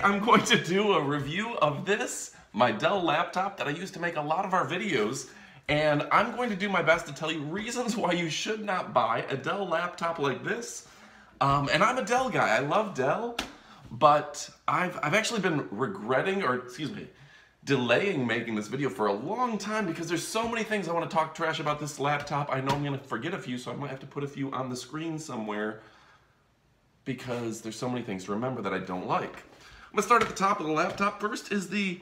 Today I'm going to do a review of this, my Dell laptop that I use to make a lot of our videos, and I'm going to do my best to tell you reasons why you should not buy a Dell laptop like this. And I'm a Dell guy, I love Dell, but I've actually been delaying making this video for a long time because there's so many things I want to talk trash about this laptop. I know I'm going to forget a few, so I might have to put a few on the screen somewhere because there's so many things to remember that I don't like. I'm going to start at the top of the laptop. First is the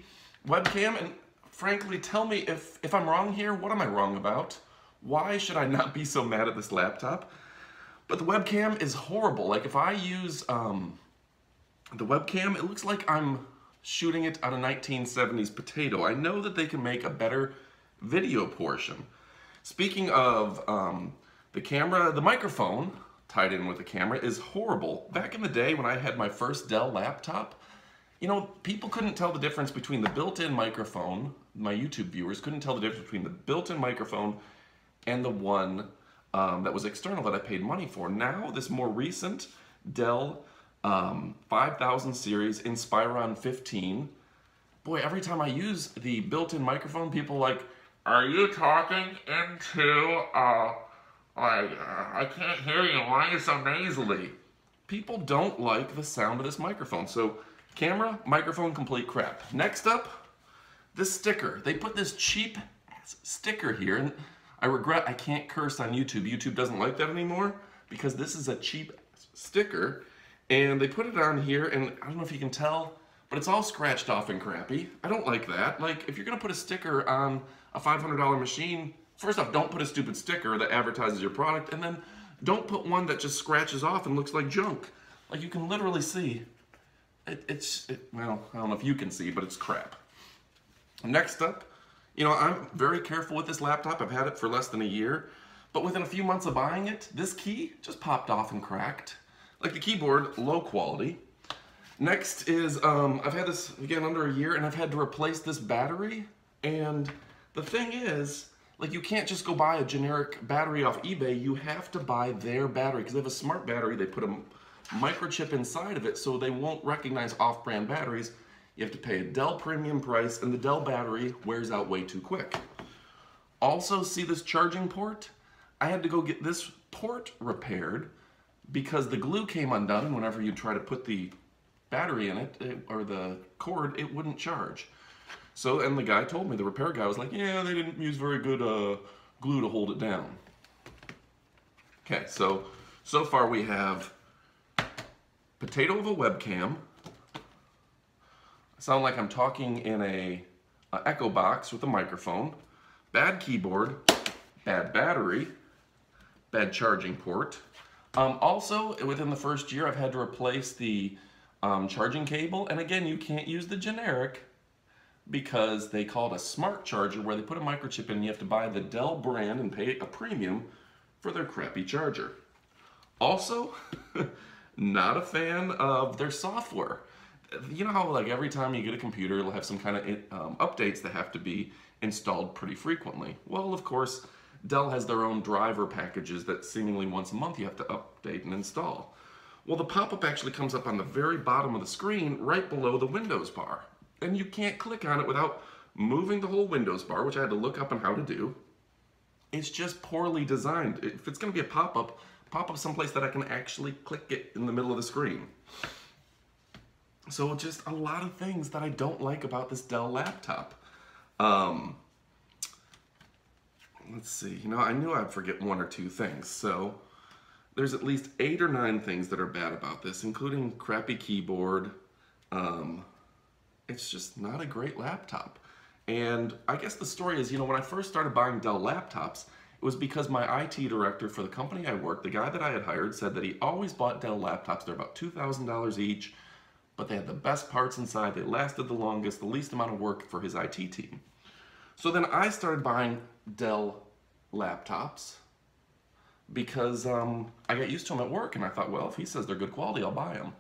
webcam, and frankly, tell me if I'm wrong here. What am I wrong about? Why should I not be so mad at this laptop? But the webcam is horrible. Like if I use the webcam, it looks like I'm shooting it on a 1970s potato. I know that they can make a better video portion. Speaking of the camera, the microphone tied in with the camera is horrible. Back in the day when I had my first Dell laptop, you know, people couldn't tell the difference between the built-in microphone. My YouTube viewers couldn't tell the difference between the built-in microphone and the one that was external that I paid money for. Now, this more recent Dell 5000 series Inspiron 15, boy, every time I use the built-in microphone, people are like, are you talking into I can't hear you, why are you so nasally? People don't like the sound of this microphone. So camera, microphone, complete crap. Next up, this sticker. They put this cheap sticker here, and I regret I can't curse on YouTube. YouTube doesn't like that anymore because this is a cheap sticker, and they put it on here, and I don't know if you can tell, but it's all scratched off and crappy. I don't like that. Like, if you're gonna put a sticker on a $500 machine, first off, don't put a stupid sticker that advertises your product, and then don't put one that just scratches off and looks like junk. Like, you can literally see, well, I don't know if you can see, but it's crap. Next up, you know, I'm very careful with this laptop. I've had it for less than a year, but within a few months of buying it, this key just popped off and cracked. Like the keyboard, low quality. Next is, I've had this, again, under a year, and I've had to replace this battery, and the thing is, like, you can't just go buy a generic battery off eBay. You have to buy their battery because they have a smart battery. They put a microchip inside of it so they won't recognize off-brand batteries. You have to pay a Dell premium price, and the Dell battery wears out way too quick. Also, see this charging port? I had to go get this port repaired because the glue came undone, and whenever you try to put the battery in it, or the cord, it wouldn't charge. So, and the guy told me, the repair guy was like, yeah, they didn't use very good glue to hold it down. Okay, so far we have potato of a webcam. I sound like I'm talking in a echo box with a microphone. Bad keyboard, bad battery, bad charging port. Also, within the first year, I've had to replace the charging cable, and again, you can't use the generic because they call it a smart charger where they put a microchip in and you have to buy the Dell brand and pay a premium for their crappy charger. Also, not a fan of their software. You know how like every time you get a computer, it'll have some kind of updates that have to be installed pretty frequently. Well, of course, Dell has their own driver packages that seemingly once a month you have to update and install. Well, the pop-up actually comes up on the very bottom of the screen right below the Windows bar. And you can't click on it without moving the whole Windows bar, which I had to look up on how to do. It's just poorly designed. If it's going to be a pop-up someplace that I can actually click it in the middle of the screen. So just a lot of things that I don't like about this Dell laptop. Let's see, you know, I knew I'd forget one or two things, so there's at least 8 or 9 things that are bad about this, including crappy keyboard. It's just not a great laptop. And I guess the story is, you know, when I first started buying Dell laptops, it was because my IT director for the company I worked, the guy that I had hired, said that he always bought Dell laptops. They're about $2,000 each, but they had the best parts inside. They lasted the longest, the least amount of work for his IT team. So then I started buying Dell laptops because I got used to them at work, and I thought, well, if he says they're good quality, I'll buy them.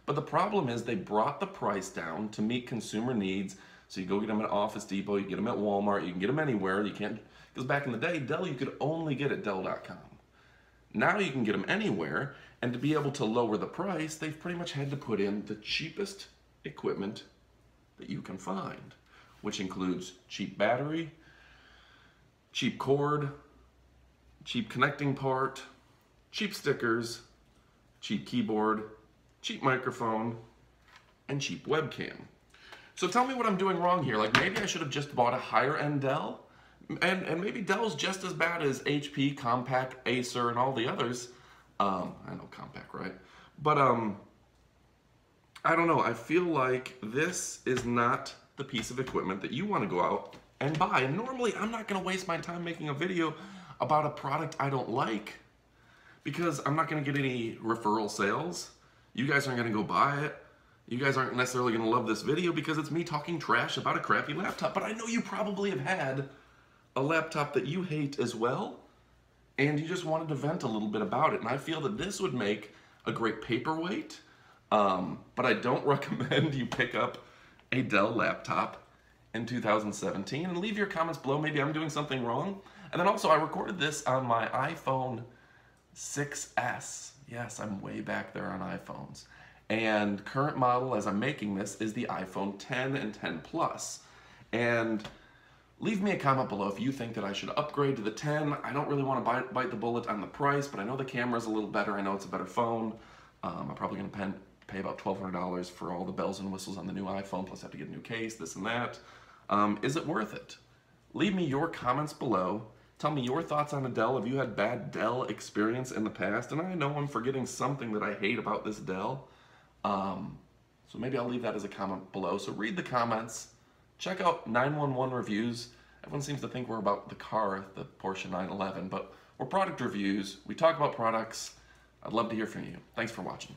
But the problem is they brought the price down to meet consumer needs. So you go get them at Office Depot, you get them at Walmart, you can get them anywhere. You can't, because back in the day, Dell you could only get at Dell.com. Now you can get them anywhere, and to be able to lower the price, they've pretty much had to put in the cheapest equipment that you can find, which includes cheap battery, cheap cord, cheap connecting part, cheap stickers, cheap keyboard, cheap microphone, and cheap webcam. So tell me what I'm doing wrong here. Like maybe I should have just bought a higher end Dell, and maybe Dell's just as bad as HP, Compaq, Acer, and all the others. I know Compaq, right? But I don't know. I feel like this is not the piece of equipment that you want to go out and buy. And normally I'm not going to waste my time making a video about a product I don't like, because I'm not going to get any referral sales. You guys aren't going to go buy it. You guys aren't necessarily going to love this video because it's me talking trash about a crappy laptop. But I know you probably have had a laptop that you hate as well, and you just wanted to vent a little bit about it. And I feel that this would make a great paperweight, but I don't recommend you pick up a Dell laptop in 2017. And leave your comments below. Maybe I'm doing something wrong. And then also I recorded this on my iPhone 6S. Yes, I'm way back there on iPhones. And current model as I'm making this is the iPhone 10 and 10 Plus. And leave me a comment below if you think that I should upgrade to the 10. I don't really want to bite the bullet on the price, but I know the camera's a little better. I know it's a better phone. I'm probably going to pay about $1,200 for all the bells and whistles on the new iPhone, plus I have to get a new case, this and that. Is it worth it? Leave me your comments below. Tell me your thoughts on a Dell. Have you had bad Dell experience in the past? And I know I'm forgetting something that I hate about this Dell. So maybe I'll leave that as a comment below. So read the comments. Check out 911 reviews. Everyone seems to think we're about the car, the Porsche 911, but we're product reviews. We talk about products. I'd love to hear from you. Thanks for watching.